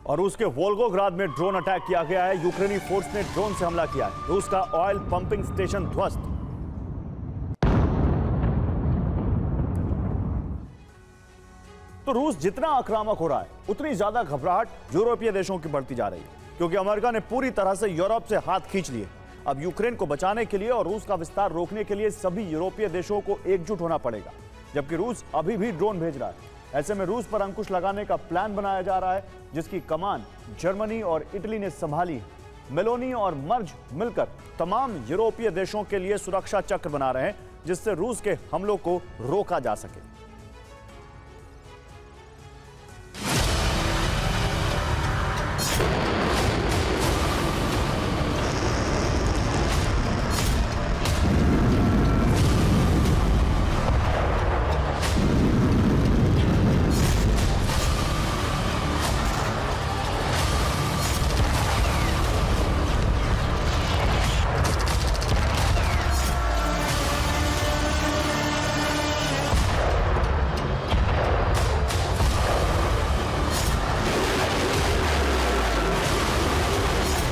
और रूस के वोल्गोग्राद में ड्रोन अटैक किया गया है। यूक्रेनी फोर्स ने ड्रोन से हमला किया है। रूस का ऑयल पंपिंग स्टेशन ध्वस्त। तो रूस जितना आक्रामक हो रहा है उतनी ज्यादा घबराहट यूरोपीय देशों की बढ़ती जा रही है, क्योंकि अमेरिका ने पूरी तरह से यूरोप से हाथ खींच लिए। अब यूक्रेन को बचाने के लिए और रूस का विस्तार रोकने के लिए सभी यूरोपीय देशों को एकजुट होना पड़ेगा, जबकि रूस अभी भी ड्रोन भेज रहा है। ऐसे में रूस पर अंकुश लगाने का प्लान बनाया जा रहा है, जिसकी कमान जर्मनी और इटली ने संभाली है। मेलोनी और मर्ज मिलकर तमाम यूरोपीय देशों के लिए सुरक्षा चक्र बना रहे हैं, जिससे रूस के हमलों को रोका जा सके।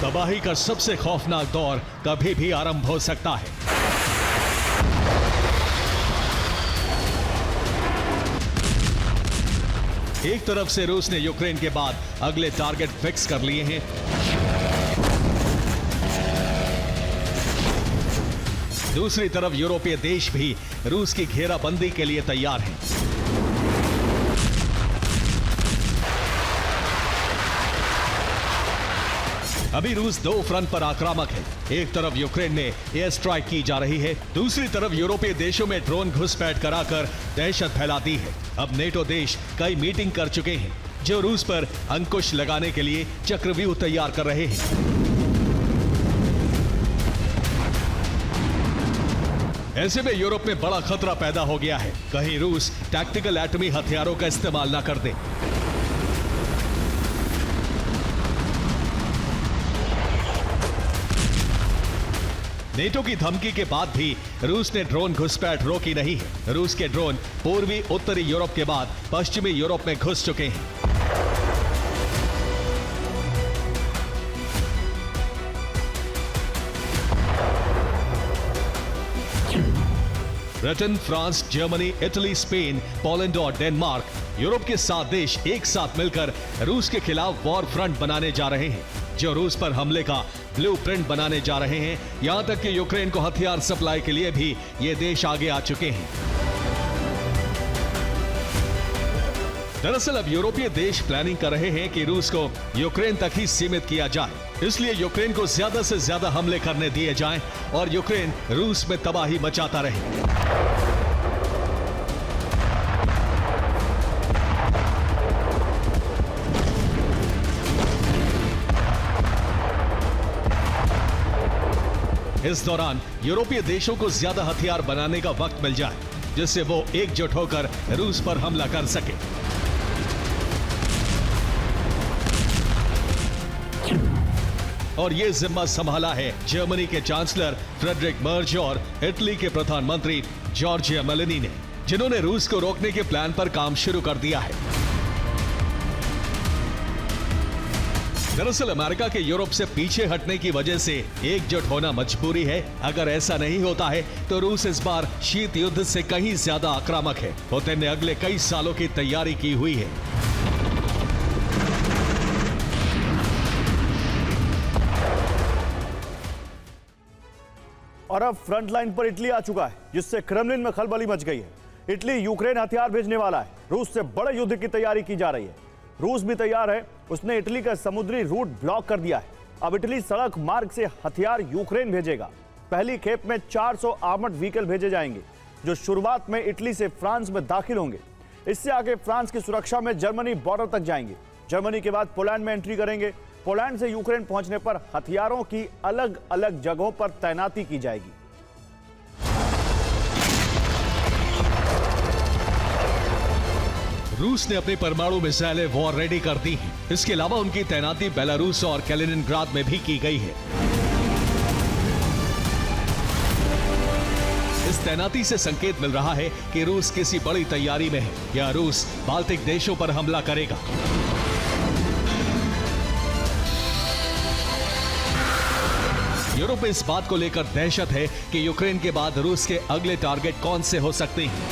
तबाही का सबसे खौफनाक दौर कभी भी आरंभ हो सकता है। एक तरफ से रूस ने यूक्रेन के बाद अगले टारगेट फिक्स कर लिए हैं। दूसरी तरफ यूरोपीय देश भी रूस की घेराबंदी के लिए तैयार हैं। अभी रूस दो फ्रंट पर आक्रामक है। एक तरफ यूक्रेन में एयर स्ट्राइक की जा रही है, दूसरी तरफ यूरोपीय देशों में ड्रोन घुसपैठ कराकर दहशत फैलाती है। अब नेटो देश कई मीटिंग कर चुके हैं, जो रूस पर अंकुश लगाने के लिए चक्रव्यूह तैयार कर रहे हैं। ऐसे में यूरोप में बड़ा खतरा पैदा हो गया है, कहीं रूस टैक्टिकल एटमी हथियारों का इस्तेमाल न कर दे। नेटो की धमकी के बाद भी रूस ने ड्रोन घुसपैठ रोकी नहीं है। रूस के ड्रोन पूर्वी उत्तरी यूरोप के बाद पश्चिमी यूरोप में घुस चुके हैं। Britain, France, Germany, Italy, Spain, Poland और डेनमार्क यूरोप के 7 देश एक साथ मिलकर रूस के खिलाफ वॉर फ्रंट बनाने जा रहे हैं, जो रूस पर हमले का ब्लूप्रिंट बनाने जा रहे हैं। यहां तक कि यूक्रेन को हथियार सप्लाई के लिए भी ये देश आगे आ चुके हैं। दरअसल अब यूरोपीय देश प्लानिंग कर रहे हैं कि रूस को यूक्रेन तक ही सीमित किया जाए, इसलिए यूक्रेन को ज्यादा से ज्यादा हमले करने दिए जाएं और यूक्रेन रूस में तबाही मचाता रहे। इस दौरान यूरोपीय देशों को ज्यादा हथियार बनाने का वक्त मिल जाए, जिससे वो एकजुट होकर रूस पर हमला कर सके। और ये जिम्मा संभाला है जर्मनी के चांसलर फ्रेडरिक मर्ज और इटली के प्रधानमंत्री जॉर्जिया मेलोनी ने, जिन्होंने रूस को रोकने के प्लान पर काम शुरू कर दिया है। दरअसल अमेरिका के यूरोप से पीछे हटने की वजह से एकजुट होना मजबूरी है। अगर ऐसा नहीं होता है तो रूस इस बार शीत युद्ध से कहीं ज्यादा आक्रामक है। पुतिन ने अगले कई सालों की तैयारी की हुई है। और अब फ्रंट लाइन पर इटली आ चुका है, जिससे क्रेमलिन में खलबली मच गई है। इटली यूक्रेन हथियार भेजने वाला है। रूस से बड़े युद्ध की तैयारी की जा रही है। रूस भी तैयार है, उसने इटली का समुद्री रूट ब्लॉक कर दिया है। अब इटली सड़क मार्ग से हथियार यूक्रेन भेजेगा। पहली खेप में 400 आर्मर्ड व्हीकल भेजे जाएंगे, जो शुरुआत में इटली से फ्रांस में दाखिल होंगे। इससे आगे फ्रांस की सुरक्षा में जर्मनी बॉर्डर तक जाएंगे। जर्मनी के बाद पोलैंड में एंट्री करेंगे। पोलैंड से यूक्रेन पहुंचने पर हथियारों की अलग अलग जगहों पर तैनाती की जाएगी। रूस ने अपनी परमाणु मिसाइलें वॉर रेडी कर दी हैं। इसके अलावा उनकी तैनाती बेलारूस और कैलिनिनग्राद में भी की गई है। इस तैनाती से संकेत मिल रहा है कि रूस किसी बड़ी तैयारी में है या रूस बाल्टिक देशों पर हमला करेगा। यूरोप में इस बात को लेकर दहशत है कि यूक्रेन के बाद रूस के अगले टारगेट कौन से हो सकते हैं।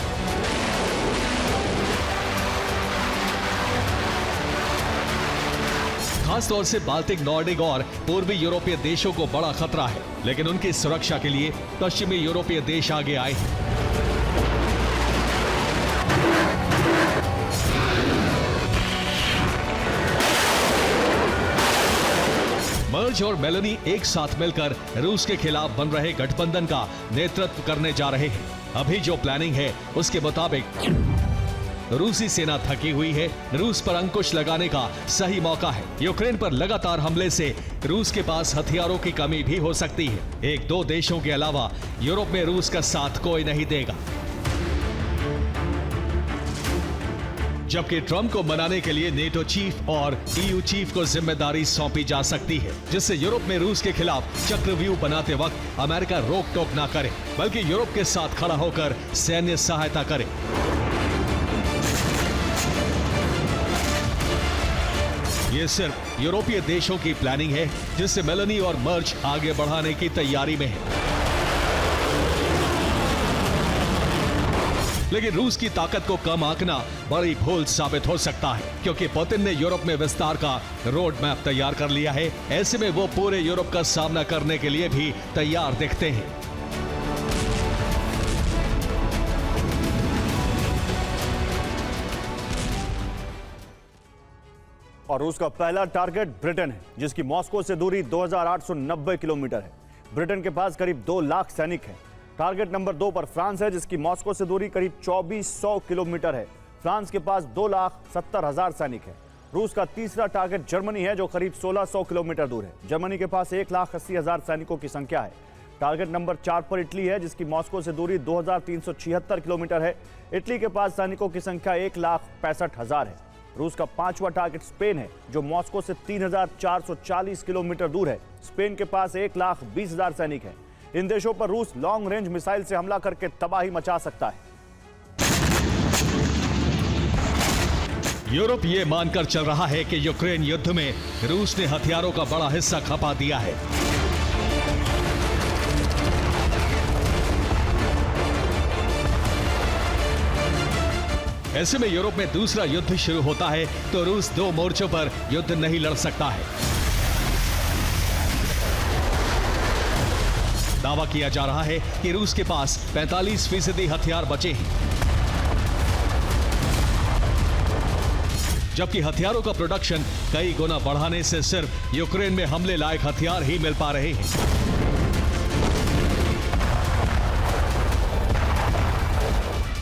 खासतौर से बाल्टिक, नॉर्डिक और पूर्वी यूरोपीय देशों को बड़ा खतरा है, लेकिन उनकी सुरक्षा के लिए पश्चिमी यूरोपीय देश आगे आए हैं। मर्ज और मेलोनी एक साथ मिलकर रूस के खिलाफ बन रहे गठबंधन का नेतृत्व करने जा रहे हैं। अभी जो प्लानिंग है उसके मुताबिक रूसी सेना थकी हुई है। रूस पर अंकुश लगाने का सही मौका है। यूक्रेन पर लगातार हमले से रूस के पास हथियारों की कमी भी हो सकती है। एक दो देशों के अलावा यूरोप में रूस का साथ कोई नहीं देगा। जबकि ट्रंप को मनाने के लिए नेटो चीफ और ईयू चीफ को जिम्मेदारी सौंपी जा सकती है, जिससे यूरोप में रूस के खिलाफ चक्रव्यूह बनाते वक्त अमेरिका रोक टोक ना करे, बल्कि यूरोप के साथ खड़ा होकर सैन्य सहायता करे। ये सिर्फ यूरोपीय देशों की प्लानिंग है, जिससे मेलोनी और मर्ज आगे बढ़ाने की तैयारी में है। लेकिन रूस की ताकत को कम आंकना बड़ी भूल साबित हो सकता है, क्योंकि पुतिन ने यूरोप में विस्तार का रोड मैप तैयार कर लिया है। ऐसे में वो पूरे यूरोप का सामना करने के लिए भी तैयार दिखते हैं। और रूस का पहला टारगेट ब्रिटेन है, जिसकी मॉस्को से दूरी 2890 किलोमीटर है। ब्रिटेन के पास करीब 2 लाख सैनिक हैं। टारगेट नंबर 2 पर फ्रांस है, जिसकी मॉस्को से दूरी करीब 2400 किलोमीटर है। फ्रांस के पास 2,70,000 सैनिक है। रूस का तीसरा टारगेट जर्मनी है, जो करीब 1600 किलोमीटर दूर है। जर्मनी के पास 1,80,000 सैनिकों की संख्या है। टारगेट नंबर 4 पर इटली है, जिसकी मॉस्को से दूरी 2376 किलोमीटर है। इटली के पास सैनिकों की संख्या 1,65,000 है। रूस का 5वां टारगेट स्पेन है, जो मॉस्को से 3,440 किलोमीटर दूर है। स्पेन के पास 1,20,000 सैनिक हैं। इन देशों पर रूस लॉन्ग रेंज मिसाइल से हमला करके तबाही मचा सकता है। यूरोप ये मानकर चल रहा है कि यूक्रेन युद्ध में रूस ने हथियारों का बड़ा हिस्सा खपा दिया है। ऐसे में यूरोप में दूसरा युद्ध शुरू होता है तो रूस 2 मोर्चों पर युद्ध नहीं लड़ सकता है। दावा किया जा रहा है कि रूस के पास 45% हथियार बचे हैं, जबकि हथियारों का प्रोडक्शन कई गुना बढ़ाने से सिर्फ यूक्रेन में हमले लायक हथियार ही मिल पा रहे हैं।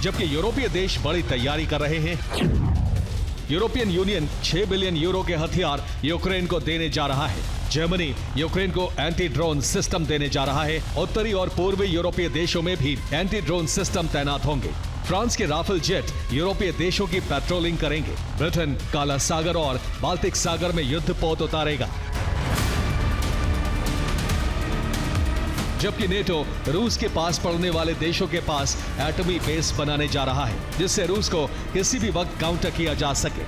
जबकि यूरोपीय देश बड़ी तैयारी कर रहे हैं। यूरोपियन यूनियन 6 बिलियन यूरो के हथियार यूक्रेन को देने जा रहा है। जर्मनी यूक्रेन को एंटी ड्रोन सिस्टम देने जा रहा है। उत्तरी और पूर्वी यूरोपीय देशों में भी एंटी ड्रोन सिस्टम तैनात होंगे। फ्रांस के राफेल जेट यूरोपीय देशों की पेट्रोलिंग करेंगे। ब्रिटेन काला सागर और बाल्टिक सागर में युद्ध पोत उतारेगा। जबकि नेटो रूस के पास पड़ने वाले देशों के पास एटमी बेस बनाने जा रहा है, जिससे रूस को किसी भी वक्त काउंटर किया जा सके।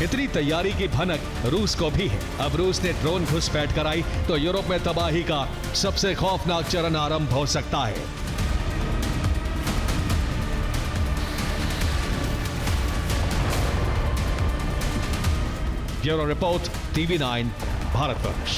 इतनी तैयारी की भनक रूस को भी है। अब रूस ने ड्रोन घुसपैठ कराई तो यूरोप में तबाही का सबसे खौफनाक चरण आरंभ हो सकता है। Bureau report, TV9 Bharatvarsh.